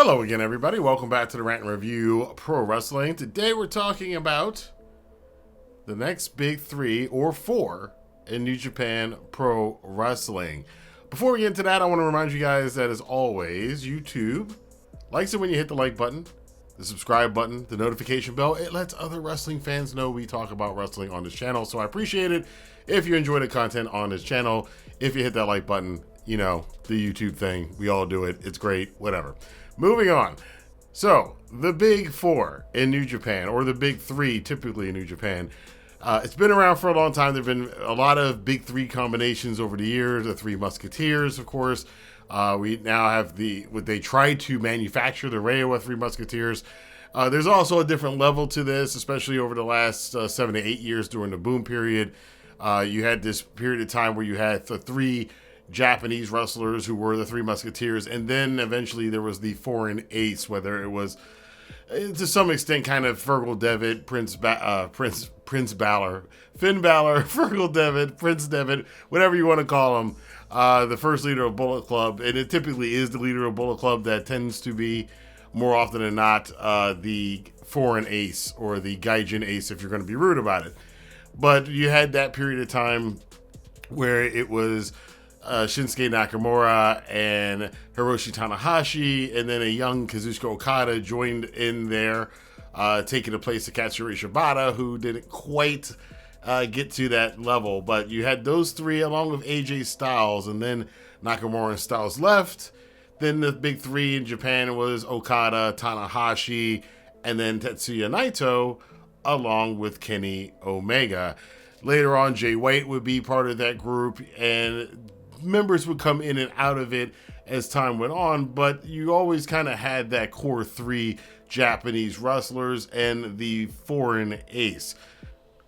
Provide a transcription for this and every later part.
Hello again, everybody. Welcome back to the Rantin Review Pro Wrestling. Today we're talking about the next big 3 or 4 in New Japan Pro Wrestling. Before we get into that, I want to remind you guys that, as always, YouTube likes it when you hit the like button, the subscribe button, the notification bell. It lets other wrestling fans know we talk about wrestling on this channel, so I appreciate it if you enjoy the content on this channel. If you hit that like button, you know, the YouTube thing, we all do it. It's great, whatever. Moving on. So, the big 4 in New Japan, or the big 3 typically in New Japan. It's been around for a long time. There have been a lot of big 3 combinations over the years. The 3 Musketeers, of course. We now have what they tried to manufacture, the Reiwa 3 Musketeers. There's also a different level to this, especially over the last 7 to 8 years during the boom period. You had this period of time where you had the 3 Japanese wrestlers who were the 3 Musketeers, and then eventually there was the foreign ace, whether it was to some extent kind of Fergal Devitt, Prince Balor, Finn Balor, Fergal Devitt, Prince Devitt, whatever you want to call him, the first leader of Bullet Club. And it typically is the leader of Bullet Club that tends to be, more often than not, the foreign ace or the Gaijin ace, if you're going to be rude about it. But you had that period of time where it was Shinsuke Nakamura and Hiroshi Tanahashi, and then a young Kazuchika Okada joined in there, taking the place of Katsuyori Shibata, who didn't quite get to that level. But you had those 3 along with AJ Styles, and then Nakamura and Styles left. Then the big 3 in Japan was Okada, Tanahashi, and then Tetsuya Naito, along with Kenny Omega. Later on, Jay White would be part of that group, and members would come in and out of it as time went on, but you always kind of had that core 3 Japanese wrestlers and the foreign ace.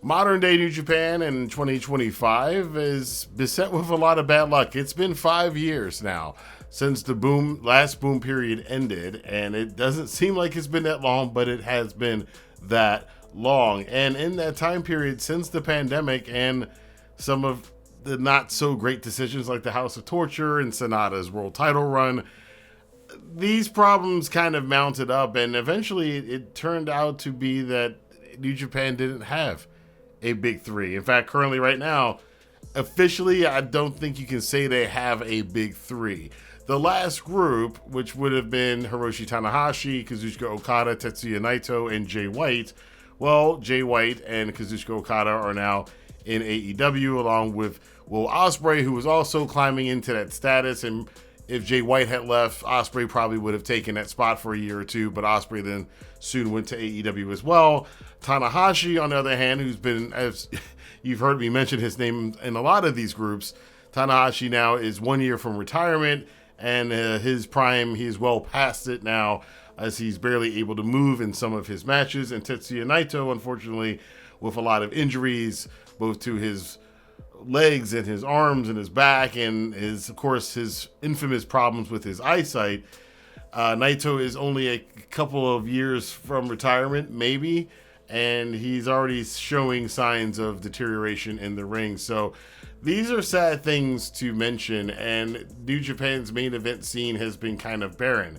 Modern day New Japan in 2025 is beset with a lot of bad luck. It's been 5 years now since the last boom period ended, and it doesn't seem like it's been that long, but it has been that long. And in that time period, since the pandemic and some of the not so great decisions like the House of Torture and Sonata's world title run, these problems kind of mounted up, and eventually it turned out to be that New Japan didn't have a big 3. In fact, currently right now, officially, I don't think you can say they have a big 3. The last group, which would have been Hiroshi Tanahashi, Kazuchika Okada, Tetsuya Naito, and Jay White, well, Jay White and Kazuchika Okada are now in AEW, along with Will Ospreay, who was also climbing into that status. And if Jay White had left, Ospreay probably would have taken that spot for a year or two, but Ospreay then soon went to AEW as well. Tanahashi, on the other hand, who's been, as you've heard me mention his name in a lot of these groups, Tanahashi now is 1 year from retirement, and his prime, he is well past it now, as he's barely able to move in some of his matches. And Tetsuya Naito, unfortunately, with a lot of injuries, both to his legs and his arms and his back, and of course his infamous problems with his eyesight. Naito is only a couple of years from retirement, maybe, and he's already showing signs of deterioration in the ring. So these are sad things to mention, and New Japan's main event scene has been kind of barren.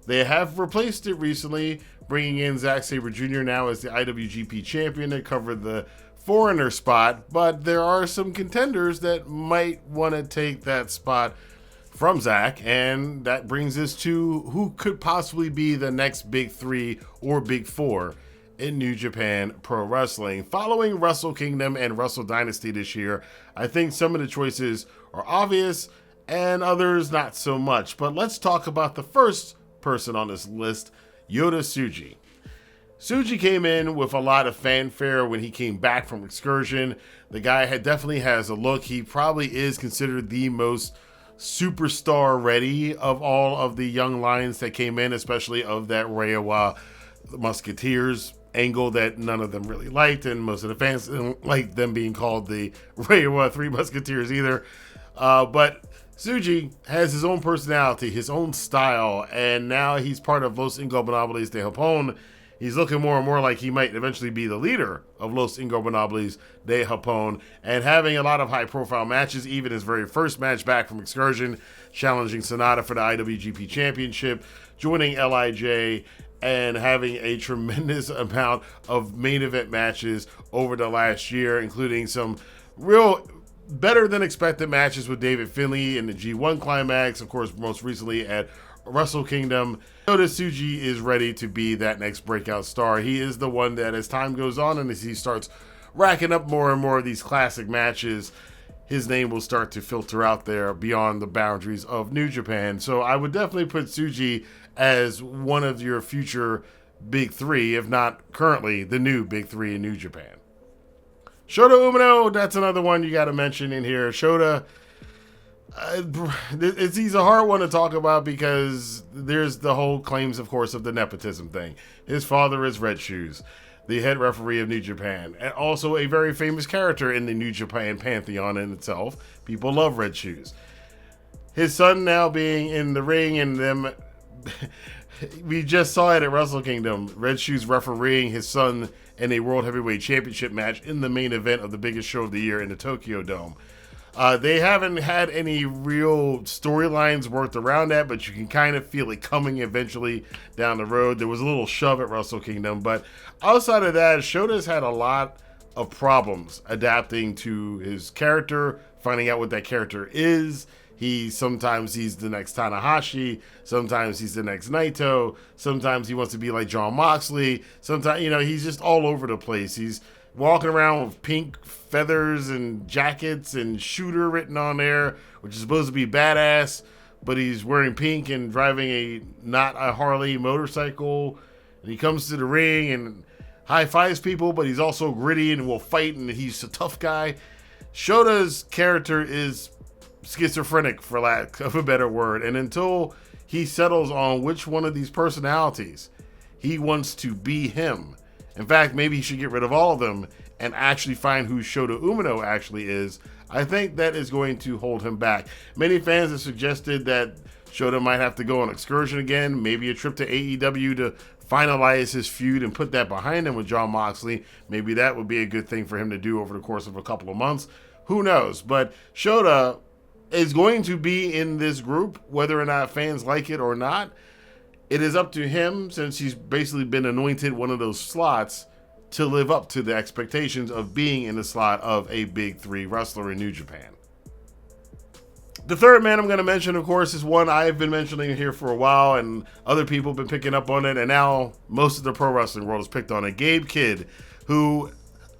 They have replaced it recently, bringing in Zack Sabre Jr. now as the IWGP Champion to cover the foreigner spot, but there are some contenders that might want to take that spot from Zack, and that brings us to who could possibly be the next big 3 or big 4 in New Japan Pro Wrestling. Following Wrestle Kingdom and Wrestle Dynasty this year, I think some of the choices are obvious and others not so much. But let's talk about the first person on this list, Yota Tsuji. Suji came in with a lot of fanfare when he came back from Excursion. The guy definitely has a look. He probably is considered the most superstar ready of all of the young lions that came in, especially of that Reiwa Musketeers angle that none of them really liked, and most of the fans didn't like them being called the Reiwa 3 Musketeers either. But Suji has his own personality, his own style, and now he's part of Los Ingobernables de Japón. He's looking more and more like he might eventually be the leader of Los Ingobernables de Japón, and having a lot of high-profile matches, even his very first match back from Excursion, challenging Sonata for the IWGP Championship, joining LIJ and having a tremendous amount of main event matches over the last year, including some real better than expected matches with David Finlay in the G1 Climax, of course, most recently at Wrestle Kingdom. Suji is ready to be that next breakout star. He is the one that, as time goes on and as he starts racking up more and more of these classic matches, his name will start to filter out there beyond the boundaries of New Japan. So I would definitely put Suji as one of your future big three, if not currently the new big three in New Japan. Shota Umino, that's another one you got to mention in here. Shota, he's a hard one to talk about because there's the whole claims, of course, of the nepotism thing. His father is Red Shoes, the head referee of New Japan, and also a very famous character in the New Japan pantheon in itself. People love Red Shoes. His son now being in the ring and them, we just saw it at Wrestle Kingdom, Red Shoes refereeing his son in a World Heavyweight Championship match in the main event of the biggest show of the year in the Tokyo Dome. They haven't had any real storylines worked around that, but you can kind of feel it coming eventually down the road. There was a little shove at Wrestle Kingdom, but outside of that, Shota's had a lot of problems adapting to his character, finding out what that character is. Sometimes he's the next Tanahashi, sometimes he's the next Naito, sometimes he wants to be like Jon Moxley, sometimes, he's just all over the place. He's walking around with pink feathers and jackets and shooter written on there, which is supposed to be badass, but he's wearing pink and driving not a Harley motorcycle. And he comes to the ring and high fives people, but he's also gritty and will fight, and he's a tough guy. Shota's character is schizophrenic, for lack of a better word, and until he settles on which one of these personalities he wants to be him, in fact, maybe he should get rid of all of them and actually find who Shota Umino actually is, I think that is going to hold him back. Many fans have suggested that Shota might have to go on excursion again, maybe a trip to AEW to finalize his feud and put that behind him with Jon Moxley. Maybe that would be a good thing for him to do over the course of a couple of months. Who knows? But Shota is going to be in this group, whether or not fans like it or not. It is up to him, since he's basically been anointed one of those slots, to live up to the expectations of being in the slot of a big three wrestler in New Japan. The third man I'm going to mention, of course, is one I've been mentioning here for a while, and other people have been picking up on it, and now most of the pro wrestling world has picked on it. Gabe Kid, who,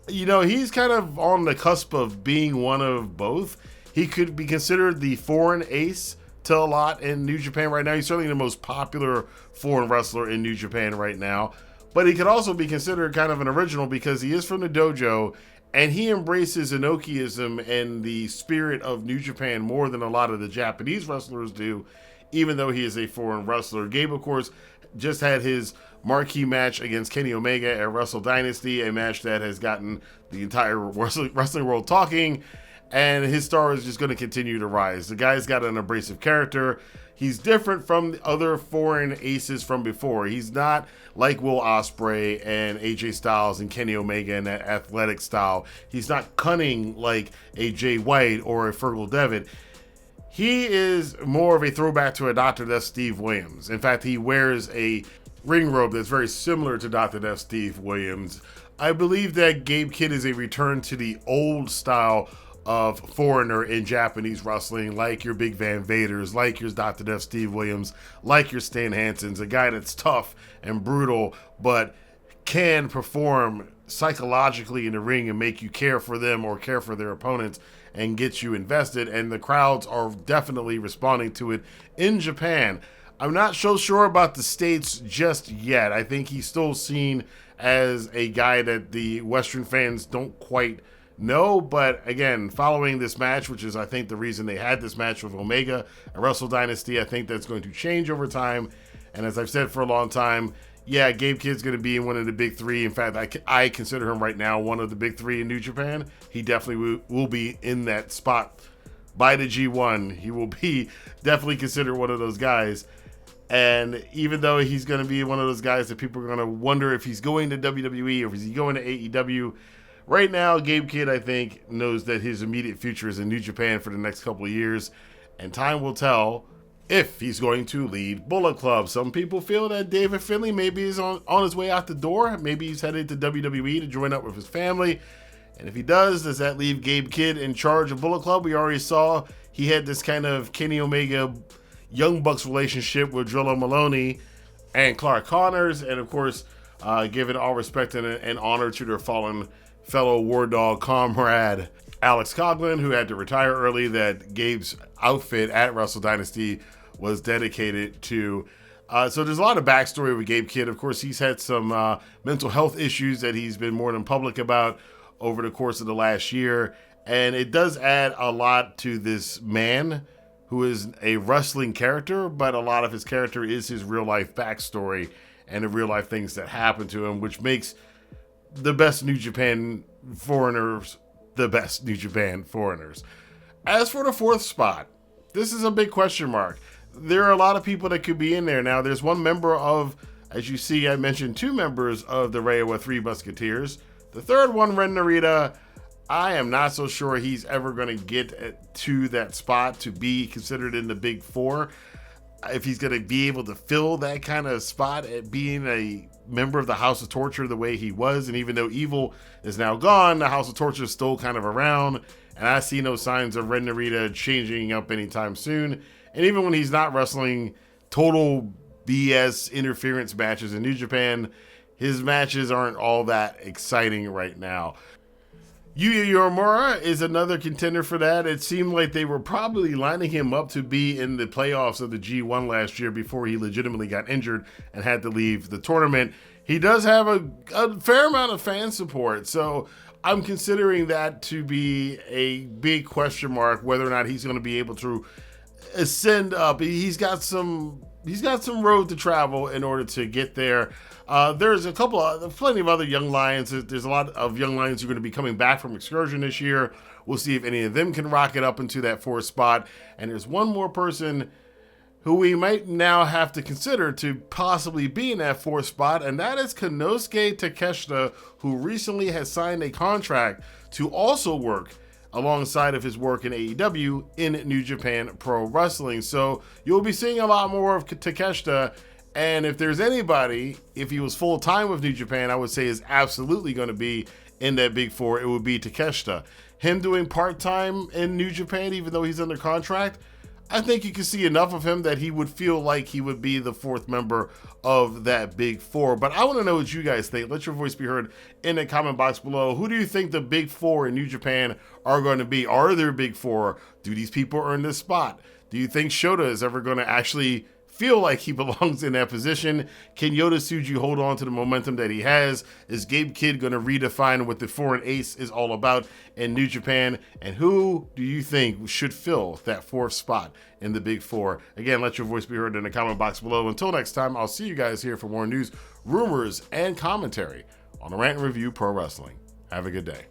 he's kind of on the cusp of being one of both. He could be considered the foreign ace to a lot in New Japan right now. He's certainly the most popular foreign wrestler in New Japan right now. But he could also be considered kind of an original because he is from the dojo and he embraces Inokiism and the spirit of New Japan more than a lot of the Japanese wrestlers do, even though he is a foreign wrestler. Gabe, of course, just had his marquee match against Kenny Omega at Wrestle Dynasty, a match that has gotten the entire wrestling world talking. And his star is just going to continue to rise. The guy's got an abrasive character. He's different from the other foreign aces from before. He's not like Will Ospreay and AJ Styles and Kenny Omega in that athletic style. He's not cunning like a Jay White or a Fergal Devitt. He is more of a throwback to a Dr. Death Steve Williams. In fact, he wears a ring robe that's very similar to Dr. Death Steve Williams. I believe that Gabe Kid is a return to the old style of foreigner in Japanese wrestling, like your Big Van Vaders, like your Dr. Death Steve Williams, like your Stan Hansens, a guy that's tough and brutal, but can perform psychologically in the ring and make you care for them or care for their opponents and get you invested, and the crowds are definitely responding to it in Japan. I'm not so sure about the States just yet. I think he's still seen as a guy that the Western fans don't quite know, but again, following this match, which is I think the reason they had this match with Omega at Wrestle Dynasty, I think that's going to change over time. And as I've said for a long time, yeah, Gabe Kid's going to be in one of the big three. In fact, I consider him right now one of the big three in New Japan. He definitely will be in that spot by the G1. He will be definitely considered one of those guys. And even though he's going to be one of those guys that people are going to wonder if he's going to WWE or is he going to AEW, right now, Gabe Kid, I think, knows that his immediate future is in New Japan for the next couple of years, and time will tell if he's going to lead Bullet Club. Some people feel that David Finlay maybe is on his way out the door. Maybe he's headed to WWE to join up with his family. And if he does that leave Gabe Kid in charge of Bullet Club? We already saw he had this kind of Kenny Omega Young Bucks relationship with Drillo Maloney and Clark Connors. And of course, giving all respect and honor to their fallen fellow War Dog comrade Alex Coughlin, who had to retire early, that Gabe's outfit at Wrestle Dynasty was dedicated to. So there's a lot of backstory with Gabe Kid. Of course, he's had some mental health issues that he's been more than public about over the course of the last year. And it does add a lot to this man who is a wrestling character, but a lot of his character is his real life backstory and the real life things that happen to him, which makes the best New Japan foreigners the best New Japan foreigners. As for the fourth spot, this is a big question mark. There are a lot of people that could be in there. Now, there's one member of, as you see, I mentioned 2 members of the Reiwa 3 Musketeers. The third one, Ren Narita, I am not so sure he's ever going to get to that spot to be considered in the Big Four. If he's going to be able to fill that kind of spot at being a member of the House of Torture the way he was. And even though Evil is now gone, the House of Torture is still kind of around. And I see no signs of Ren Narita changing up anytime soon. And even when he's not wrestling total BS interference matches in New Japan, his matches aren't all that exciting right now. Yuya Uemura is another contender for that. It seemed like they were probably lining him up to be in the playoffs of the G1 last year before he legitimately got injured and had to leave the tournament. He does have a fair amount of fan support, so I'm considering that to be a big question mark, whether or not he's going to be able to ascend up. He's got some road to travel in order to get there. There's plenty of other young lions. There's a lot of young lions who are going to be coming back from excursion this year. We'll see if any of them can rocket up into that 4th spot. And there's one more person who we might now have to consider to possibly be in that 4th spot, and that is Konosuke Takeshita, who recently has signed a contract to also work alongside of his work in AEW in New Japan Pro Wrestling. So you'll be seeing a lot more of Takeshita. And if there's anybody, if he was full-time with New Japan, I would say is absolutely going to be in that Big Four, it would be Takeshita. Him doing part-time in New Japan, even though he's under contract, I think you can see enough of him that he would feel like he would be the 4th member of that Big Four. But I want to know what you guys think. Let your voice be heard in the comment box below. Who do you think the Big Four in New Japan are going to be? Are there Big Four? Do these people earn this spot? Do you think Shota is ever going to actually feel like he belongs in that position? Can Yota Tsuji hold on to the momentum that he has? Is Gabe Kid going to redefine what the foreign ace is all about in New Japan? And who do you think should fill that 4th spot in the Big Four? Again, let your voice be heard in the comment box below. Until next time, I'll see you guys here for more news, rumors, and commentary on the Rant and Review Pro Wrestling. Have a good day.